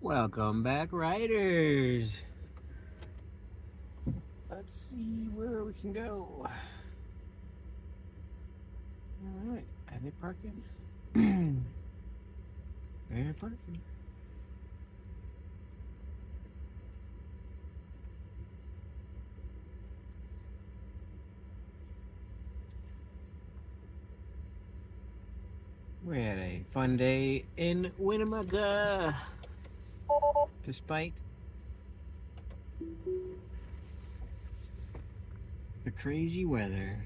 Welcome back, riders. Let's see where we can go. Alright, are they parking? They're parking. We had a fun day in Winnemucca, despite the crazy weather.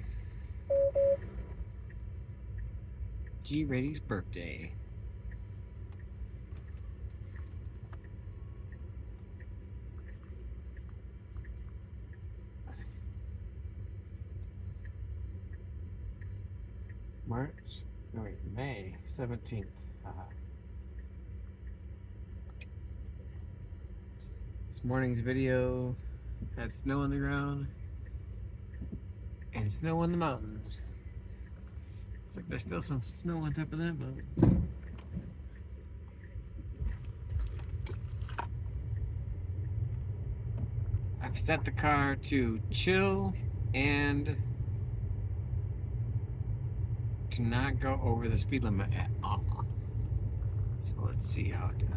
G. Rady's birthday. May 17th. This morning's video had snow on the ground and snow on the mountains. It's like there's still some snow on top of that mountain. I've set the car to chill and to not go over the speed limit at all. So let's see how it does.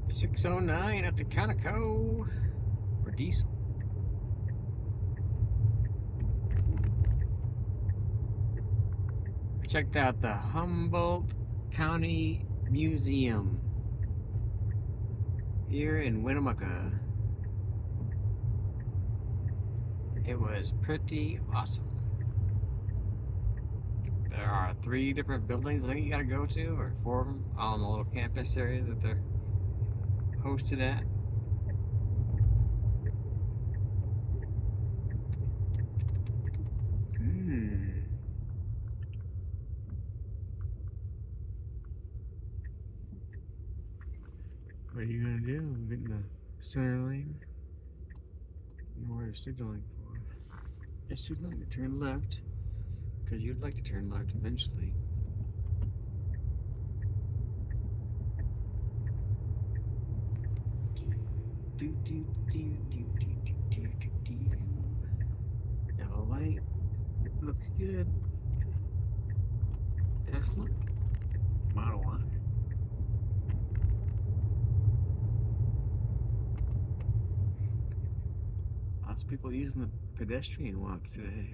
$6.09 at the Conoco for diesel. I checked out the Humboldt County Museum here in Winnemucca. It was pretty awesome. There are 3 different buildings I think you gotta go to, or 4 of them, all in the little campus area that they're hosted at. What are you gonna do? Get in the center lane? You know what you're signaling for. You're signaling to turn left, because you'd like to turn left eventually. Yellow light. Looks good. Tesla. Model Y. Lots of people using the pedestrian walk today.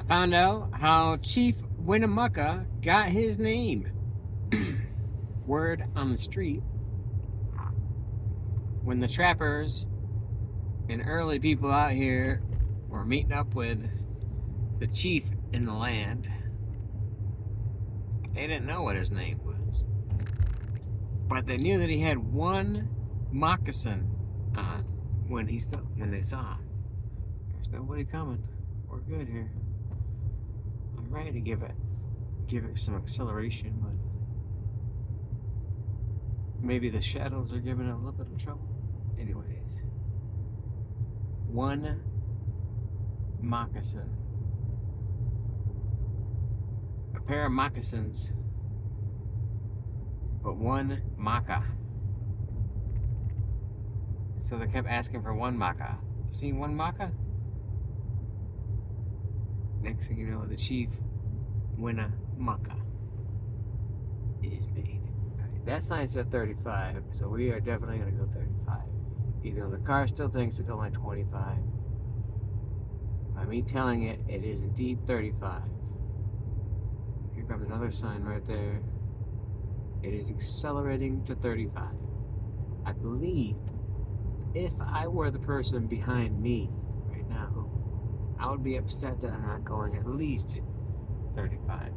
Found out how Chief Winnemucca got his name. Word on the street. When the trappers and early people out here were meeting up with the chief in the land, they didn't know what his name was. But they knew that he had one moccasin on when they saw him. There's nobody coming. We're good here. I'm ready to give it some acceleration, but maybe the shadows are giving it a little bit of trouble. Anyways, one moccasin, a pair of moccasins, but one maca. So they kept asking for one maca. Seen one maca? Next thing you know, the chief Winnemucca is made. Right, that sign said 35, so we are definitely going to go 35. Even though the car still thinks it's only 25. By me telling it, it is indeed 35. Here comes another sign right there. It is accelerating to 35. I believe if I were the person behind me right now, I would be upset that I'm not going at least 35.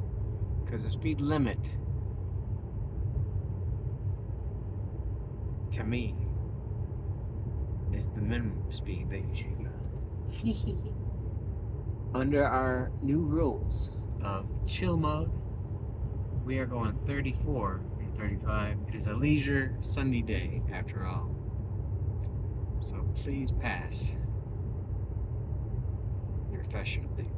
Because the speed limit, to me, is the minimum speed that you should go. Under our new rules of chill mode, we are going 34 and 35. It is a leisure Sunday day, after all. So please pass professionally.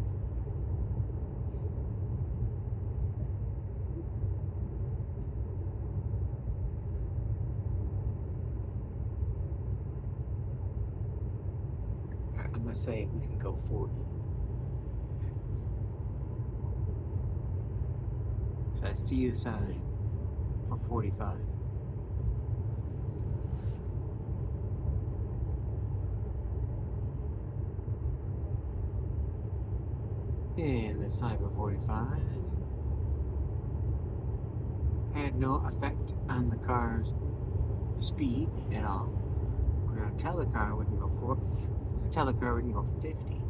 I'm gonna say we can go 40. So I see the sign for 45. And the sign for 45 had no effect on the car's speed at all. We're gonna tell the car we can go 40. Tell the car we can go 50.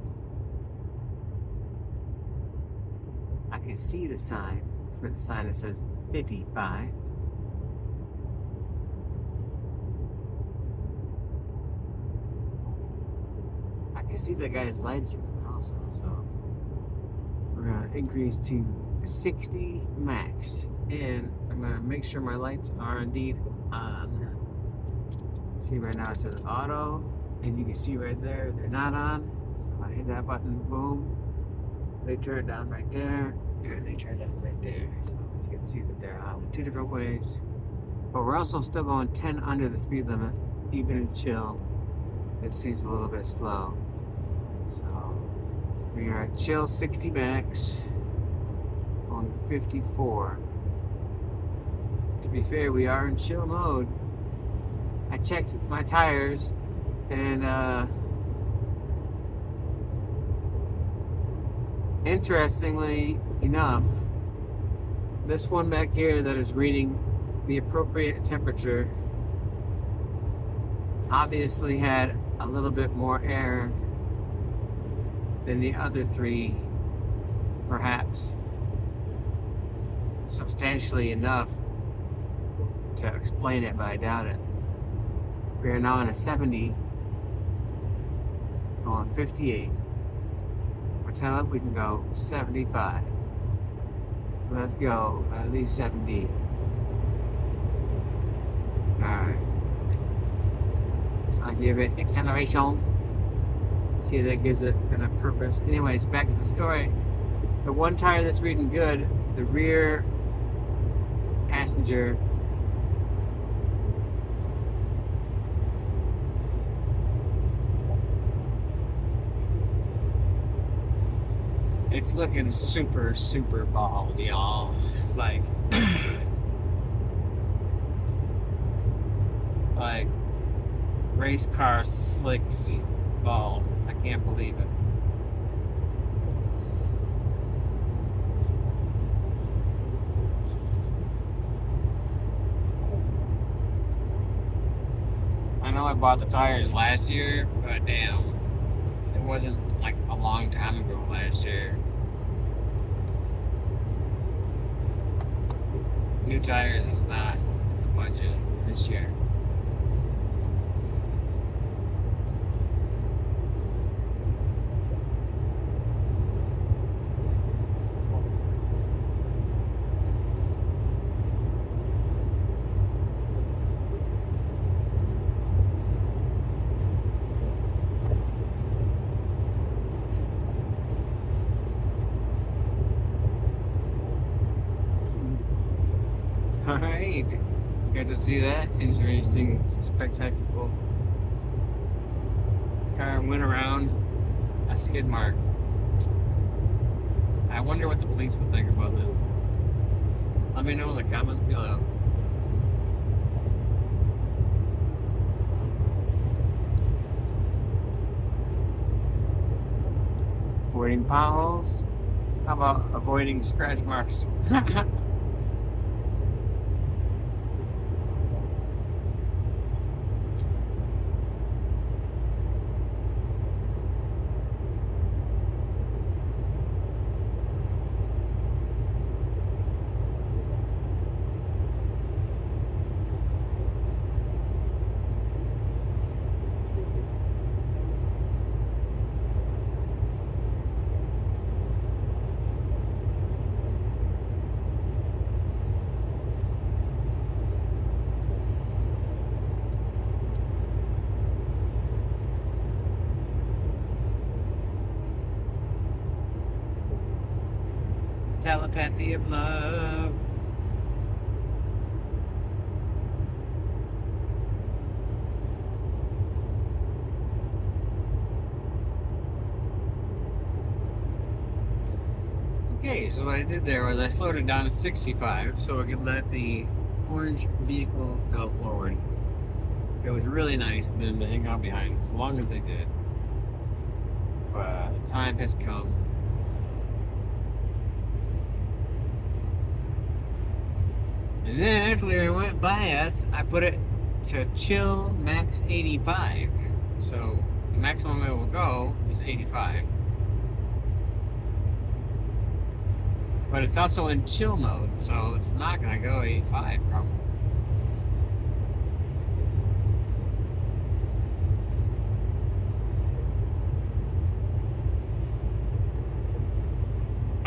I can see the sign for the sign that says 55. I can see the guy's lights also, so we're gonna increase to 60 max, and I'm gonna make sure my lights are indeed on. See, right now it says auto, and you can see right there they're not on. So if I hit that button, boom, they turn down right there, and they turn down right there. So you can see that they're on two different ways. But we're also still going 10 under the speed limit, even in chill. It seems a little bit slow. So we are at chill 60 max, on 54. To be fair, we are in chill mode. I checked my tires, and interestingly enough, this one back here that is reading the appropriate temperature obviously had a little bit more air than the other three, perhaps substantially enough to explain it, but I doubt it. We are now in a 70, going 58. We're telling it we can go 75. Let's go at least 70. Alright. So I give it acceleration. See if that gives it enough purpose. Anyways, back to the story. The one tire that's reading good, the rear passenger, it's looking super, super bald, y'all. Like, like race car slicks bald. I can't believe it. I know I bought the tires last year, but damn, it wasn't like a long time ago last year. New tires is not in the budget this year. Alright, good to see that. Interesting, spectacular. Car went around a skid mark. I wonder what the police would think about that. Let me know in the comments below. Avoiding potholes? How about avoiding scratch marks? Telepathy of love. Okay, so what I did there was I slowed it down to 65 so I could let the orange vehicle go forward. It was really nice of them to hang out behind as long as they did. But the time has come. And then after they went by us, I put it to chill max 85. So the maximum it will go is 85. But it's also in chill mode, so it's not gonna go 85 probably.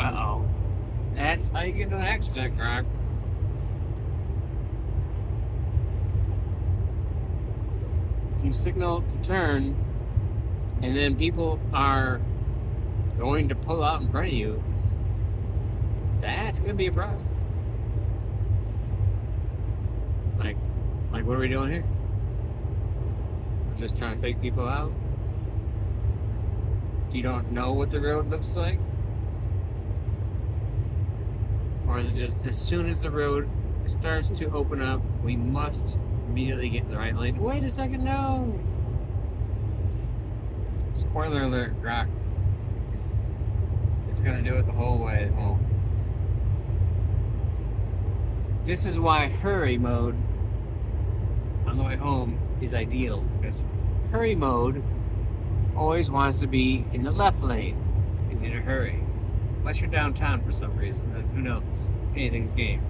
Uh-oh. That's how you get into an accident, Grog. If you signal to turn, and then people are going to pull out in front of you, that's gonna be a problem. Like what are we doing here? We're just trying to fake people out? You don't know what the road looks like? Or is it just as soon as the road starts to open up, we must immediately get in the right lane? Wait a second, no! Spoiler alert, Grok. It's gonna do it the whole way home. This is why hurry mode on the way home is ideal, because hurry mode always wants to be in the left lane and in a hurry. Unless you're downtown for some reason, then who knows? Anything's game.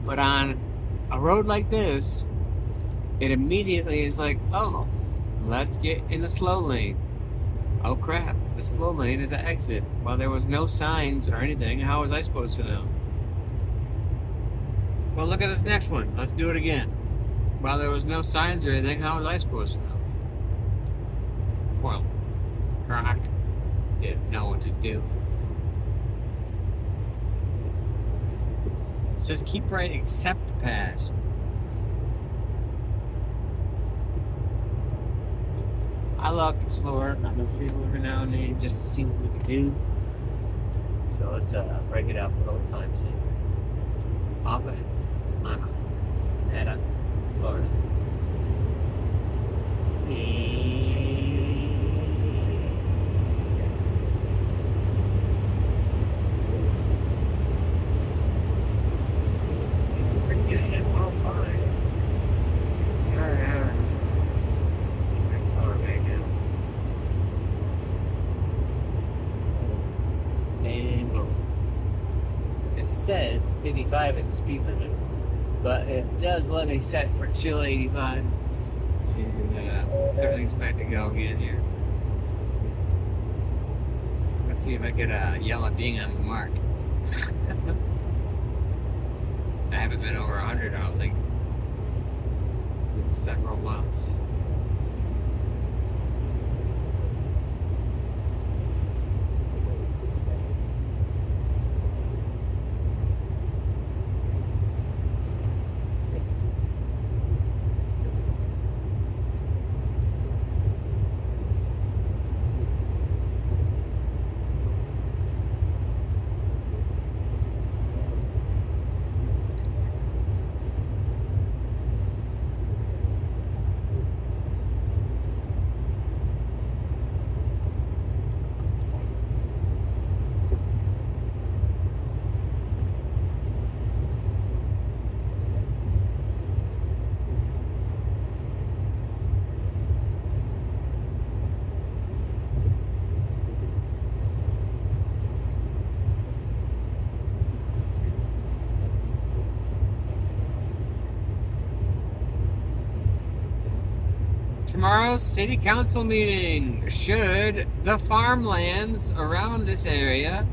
But on a road like this, it immediately is like, oh, let's get in the slow lane. Oh crap, the slow lane is an exit. Well, there was no signs or anything. How was I supposed to know? Well, look at this next one. Let's do it again. While there was no signs or anything, how was I supposed to know? Well, Croc didn't know what to do. It says keep right except pass. I love to slower on this field every now and then just to see what we can do. So let's break it out for old time's sake. Off it. Head up. Florida. Says 55 is the speed limit, but it does let me set for chill 85, and everything's back to go again here. Let's see if I get a yellow ding on the mark. I haven't been over 100, I don't think, in several months. tomorrow's city council meeting. Should the farmlands around this area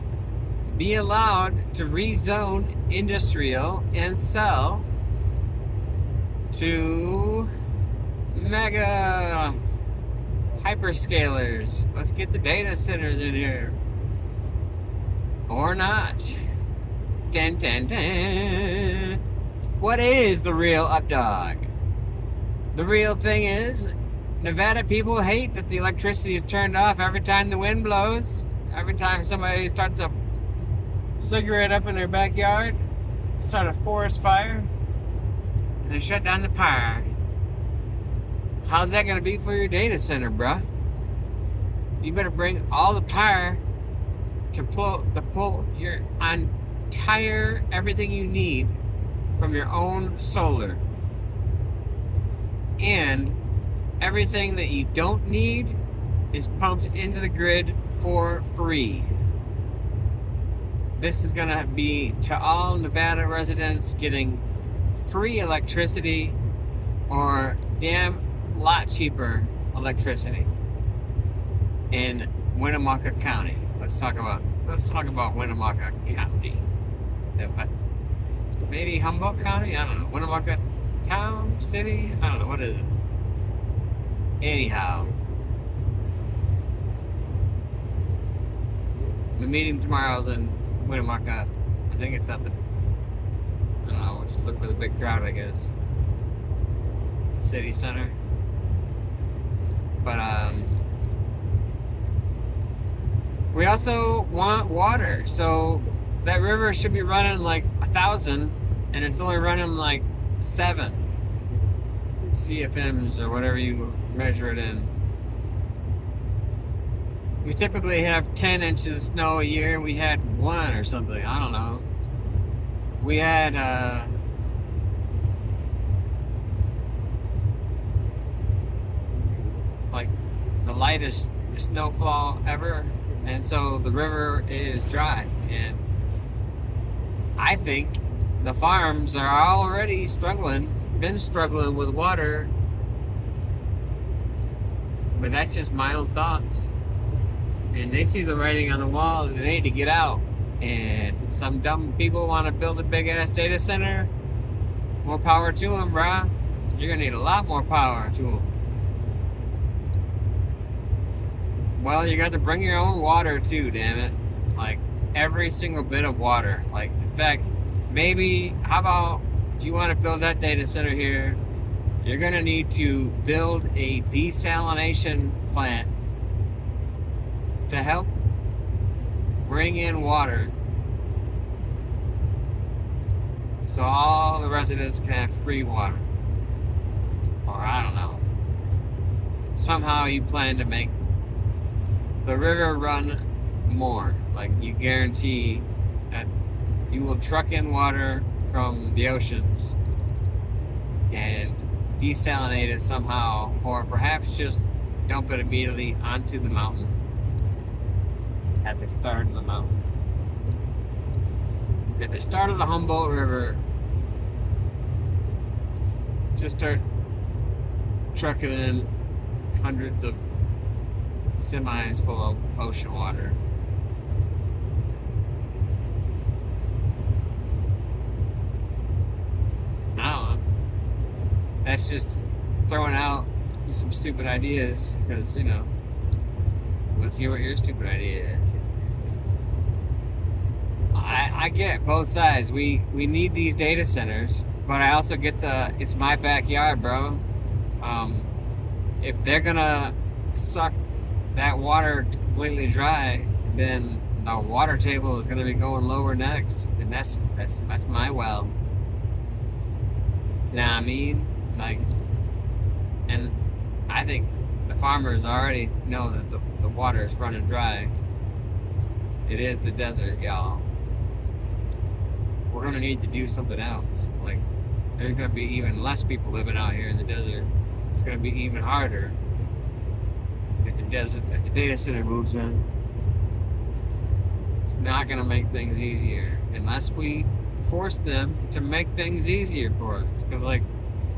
be allowed to rezone industrial and sell to mega hyperscalers? Let's get the data centers in here. Or not. Dun, dun, dun. What is the real updog? The real thing is, Nevada people hate that the electricity is turned off every time the wind blows. Every time somebody starts a cigarette up in their backyard, start a forest fire, and they shut down the power. How's that gonna be for your data center, bruh? You better bring all the power to pull your entire everything you need from your own solar. And everything that you don't need is pumped into the grid for free. This is gonna be to all Nevada residents getting free electricity or damn lot cheaper electricity in Winnemucca County. Let's talk about Winnemucca County. Maybe Humboldt County? I don't know. Winnemucca town, city? I don't know. What is it? Anyhow, the meeting tomorrow's in Winnemucca. I think it's at the, I don't know, we'll just look for the big crowd, I guess. City center. But, we also want water. So that river should be running like 1,000, and it's only running like 7 CFMs or whatever you measure it in. We typically have 10 inches of snow a year. We had 1 or something. I don't know. We had like the lightest snowfall ever, and so the river is dry. And I think the farms are already been struggling with water. But that's just my own thoughts. And they see the writing on the wall and they need to get out. And some dumb people want to build a big ass data center. More power to them, bruh. You're gonna need a lot more power to them. Well, you got to bring your own water too, damn it. Like, every single bit of water. Like, in fact, maybe, how about, if you want to build that data center here, you're gonna need to build a desalination plant to help bring in water so all the residents can have free water. Or I don't know. Somehow you plan to make the river run more. Like, you guarantee that you will truck in water from the oceans and desalinate it somehow, or perhaps just dump it immediately onto the mountain at the start of the mountain. At the start of the Humboldt River, just start trucking in hundreds of semis full of ocean water. I don't know. That's just throwing out some stupid ideas, because, you know, let's see what your stupid idea is. I get both sides. We need these data centers, but I also get it's my backyard, bro. If they're gonna suck that water completely dry, then the water table is gonna be going lower next, and that's my well. You know what I mean? Like, and I think the farmers already know that the water is running dry. It is the desert, y'all. We're gonna need to do something else. Like, there's gonna be even less people living out here in the desert. It's gonna be even harder if the data center moves in. It's not gonna make things easier unless we force them to make things easier for us. Because, like,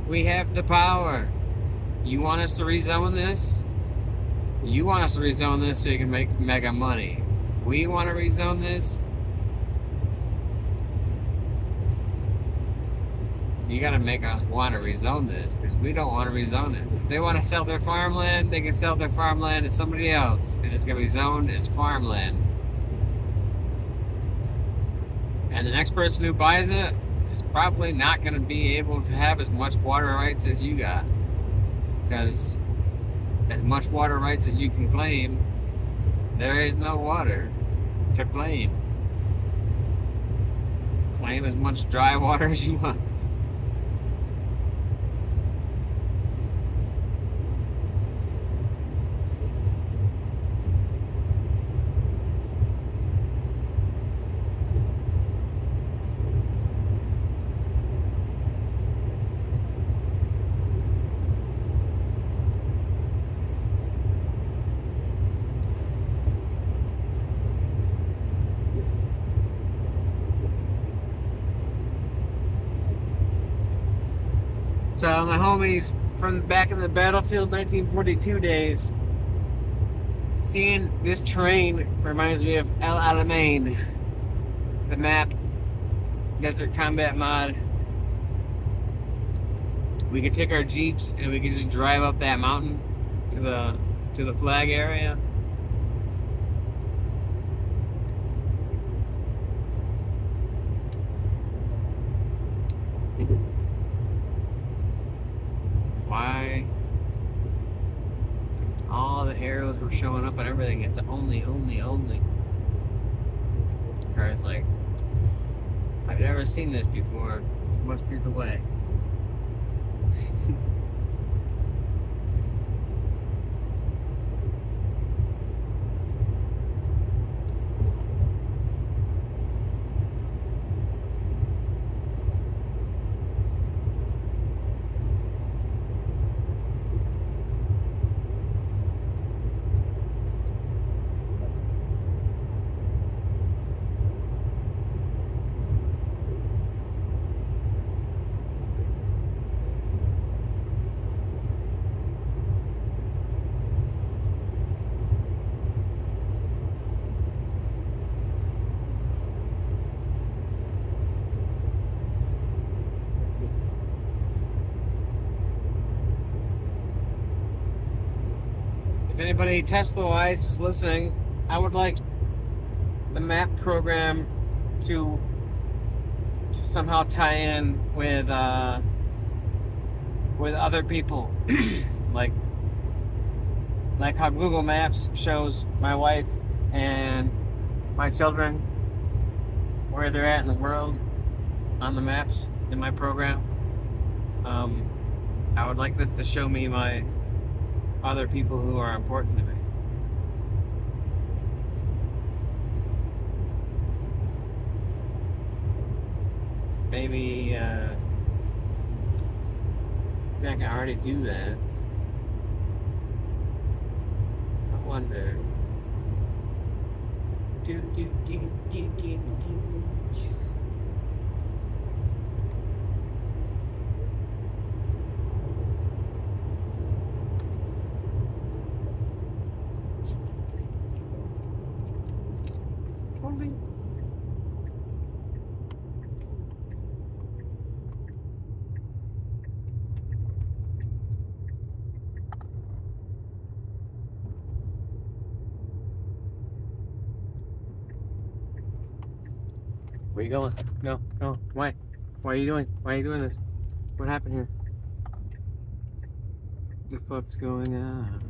we have the power. You want us to rezone this? You want us to rezone this so you can make mega money. We want to rezone this. You gotta make us want to rezone this, because we don't want to rezone it. If they want to sell their farmland, they can sell their farmland to somebody else, and it's gonna be zoned as farmland. And the next person who buys it is probably not gonna be able to have as much water rights as you got, because as much water rights as you can claim, there is no water to claim. Claim as much dry water as you want. So my homies from back in the battlefield 1942 days, seeing this terrain reminds me of El Alamein, the map, Desert Combat mod. We could take our Jeeps and we could just drive up that mountain to the flag area. Why? All the arrows were showing up and everything. It's only. The car's like, I've never seen this before. This must be the way. If anybody Tesla-wise is listening, I would like the map program to somehow tie in with other people, like how Google Maps shows my wife and my children where they're at in the world on the maps in my program. I would like this to show me my other people who are important to me. Maybe I can already do that. I wonder. Do. Where you going? No. Why? Why are you doing this? What happened here? The fuck's going on?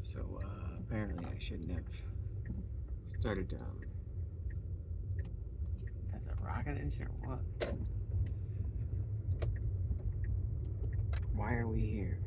So apparently I shouldn't have started as a rocket engine or what? Why are we here?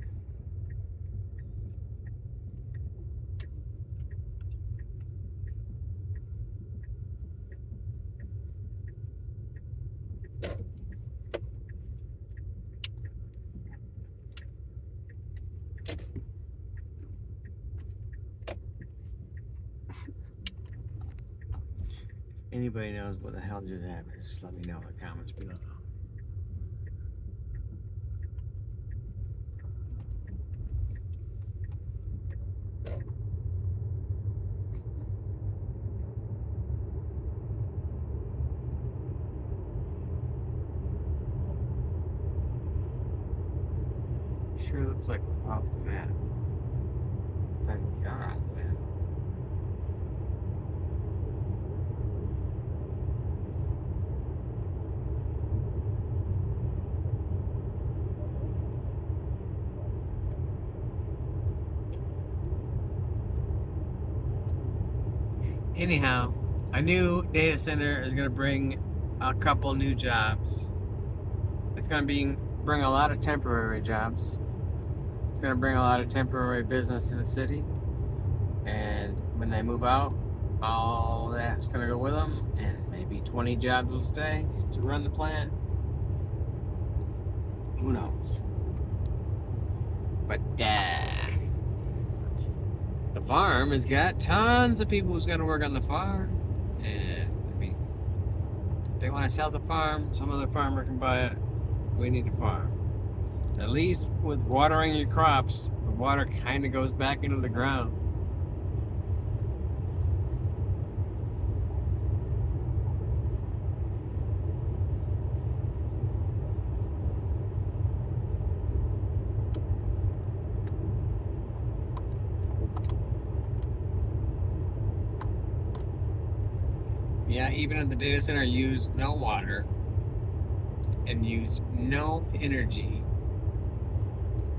anybody knows what the hell just happened, just let me know in the comments below. Sure looks like we're off the map. It's like we are off the map. Anyhow, a new data center is going to bring a couple new jobs. It's going to bring a lot of temporary jobs. It's going to bring a lot of temporary business to the city. And when they move out, all that's going to go with them. And maybe 20 jobs will stay to run the plant. Who knows? But the farm has got tons of people who's got to work on the farm. And I mean, if they want to sell the farm, some other farmer can buy it. We need a farm. At least with watering your crops, the water kind of goes back into the ground. Yeah, even if the data center used no water and used no energy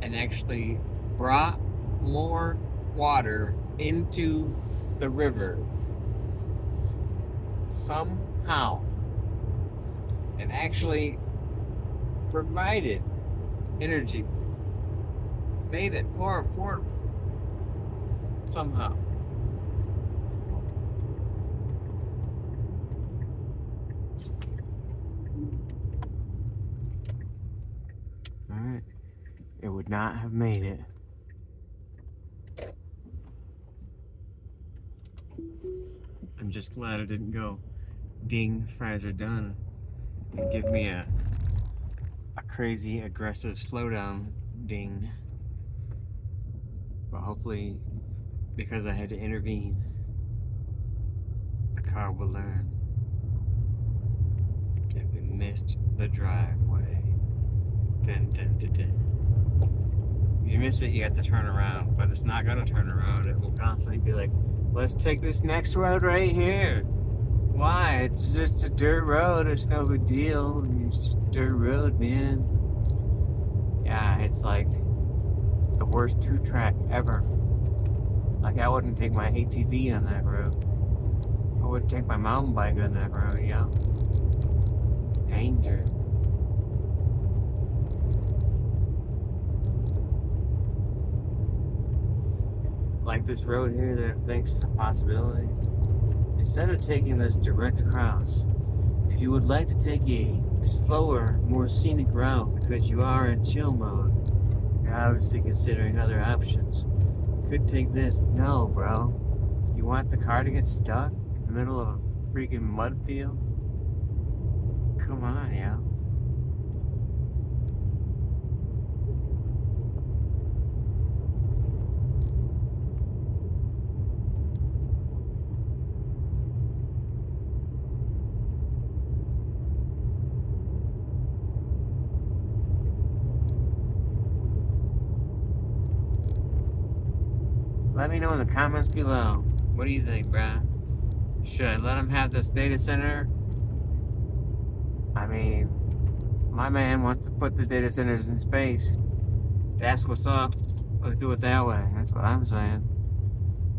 and actually brought more water into the river somehow and actually provided energy, made it more affordable somehow. Alright, it would not have made it. I'm just glad it didn't go ding, fries are done and give me a crazy aggressive slowdown ding. But hopefully, because I had to intervene, the car will learn that we missed the driveway. Dun, dun, dun, dun. If you miss it, you have to turn around, but it's not going to turn around. It will constantly be like, let's take this next road right here. Why? It's just a dirt road. It's no big deal. It's just a dirt road, man. Yeah, it's like the worst 2-track ever. Like, I wouldn't take my ATV on that road. I wouldn't take my mountain bike on that road, yeah. Danger. Like this road here that thinks is a possibility. Instead of taking this direct across, if you would like to take a slower, more scenic route because you are in chill mode, you're obviously considering other options. Could take this. No, bro. You want the car to get stuck in the middle of a freaking mud field? Come on, yeah. Let me know in the comments below. What do you think, bruh? Should I let him have this data center? I mean, my man wants to put the data centers in space. That's what's up. Let's do it that way. That's what I'm saying.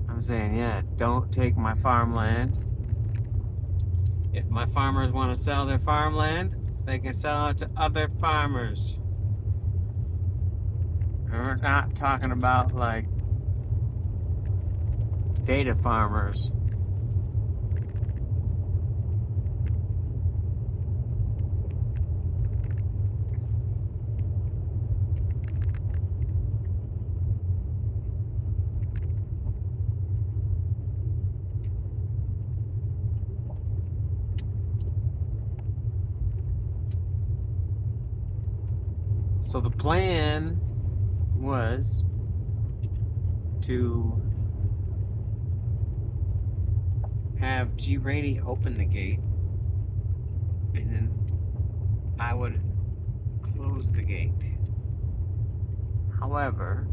I'm saying, yeah, don't take my farmland. If my farmers want to sell their farmland, they can sell it to other farmers. And we're not talking about, like, data farmers. So the plan was to have G-Rady open the gate, and then I would close the gate. However,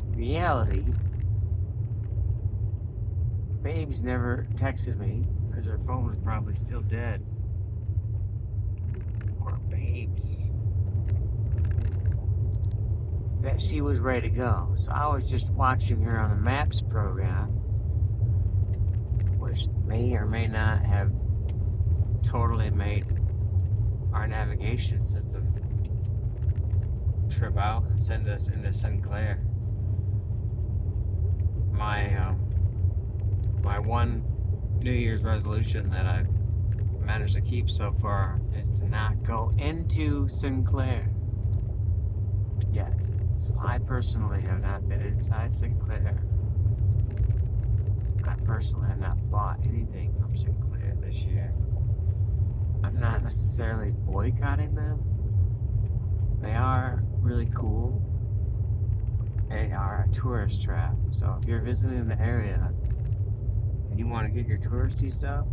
reality, Babes never texted me because her phone was probably still dead. Or Babes. That she was ready to go. So I was just watching her on the Maps program, which may or may not have totally made our navigation system trip out and send us into Sinclair. My one New Year's resolution that I've managed to keep so far is to not go into Sinclair yet. So I personally have not been inside Sinclair. I personally have not bought anything from Sinclair this year. I'm not necessarily boycotting them. They are really cool. They are a tourist trap. So if you're visiting the area and you want to get your touristy stuff,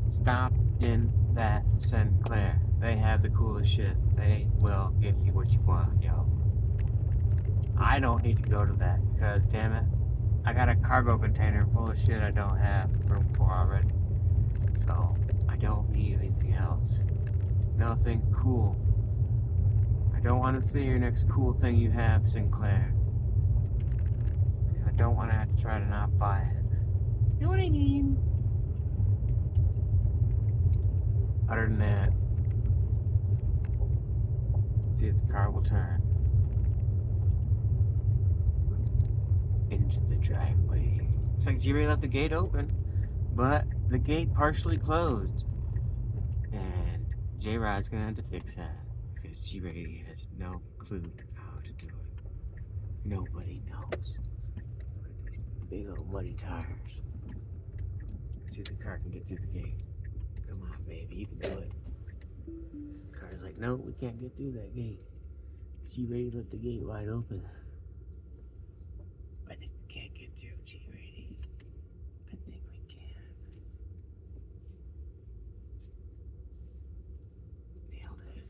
stop in that Sinclair. They have the coolest shit. They will get you what you want, yo. I don't need to go to that because, damn it, I got a cargo container full of shit I don't have room for already. So I don't need anything else. Nothing cool. I don't want to see your next cool thing you have, Sinclair. I don't want to have to try to not buy it. You know what I mean? Other than that, let's see if the car will turn into the driveway. Looks like G-Ray left the gate open, but the gate partially closed. And J-Rod's gonna have to fix that because G-Ray has no clue how to do it. Nobody knows. Big old muddy tires. Let's see if the car can get through the gate. Come on, baby, you can do it. The car's like, no, we can't get through that gate. G-Ray left the gate wide open. I think we can't get through, G-Ray. I think we can. Nailed it.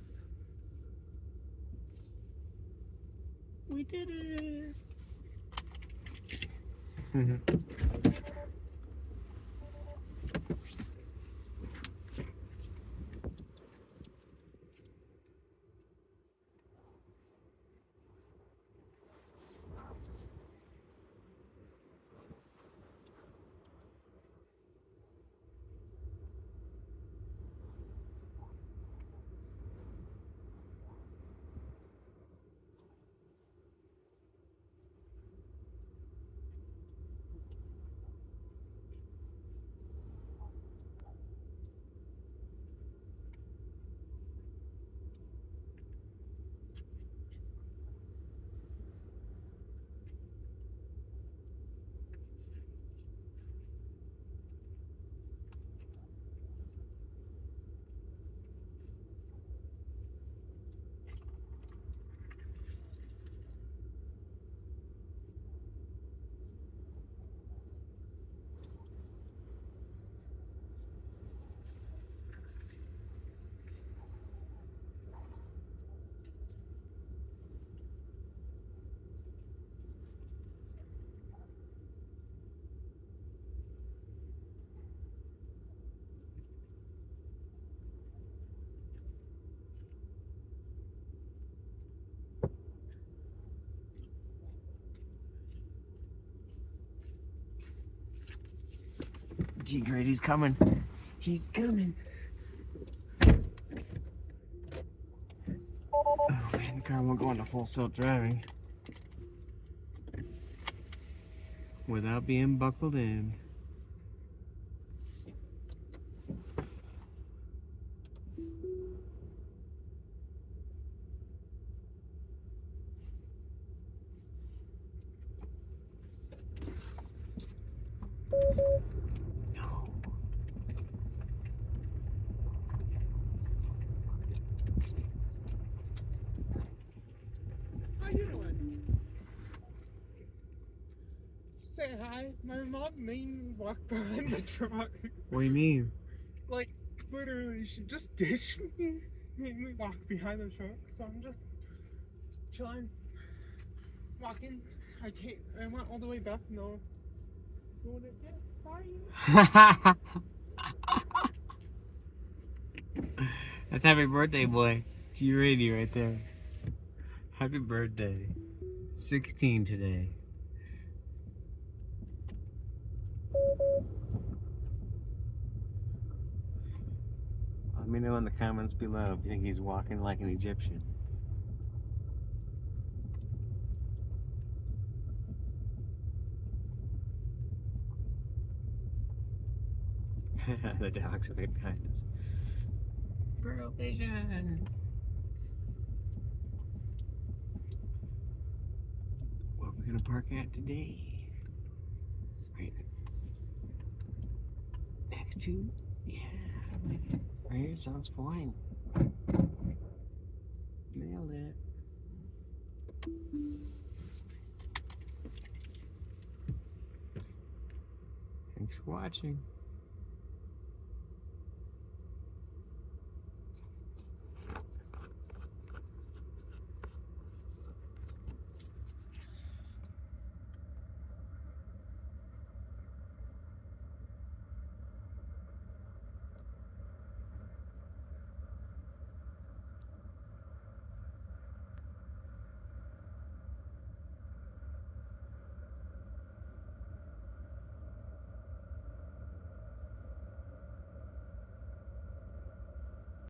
We did it! G-Grady's coming. He's coming. Oh man, the car won't go into full self driving without being buckled in. No. say hi. My mom made me walk behind the truck. What do you mean? Like, literally, she just ditched me. Made me walk behind the truck. So I'm just chilling, walking. I went all the way back. No. Going again. Bye. That's happy birthday, boy. G-Radio right there. Happy birthday. 16 today. Let me know in the comments below if you think he's walking like an Egyptian. The dogs are right behind us. Bro vision. Where are we gonna park at today? Right next to? Yeah. Right here sounds fine. Nailed it. Thanks for watching.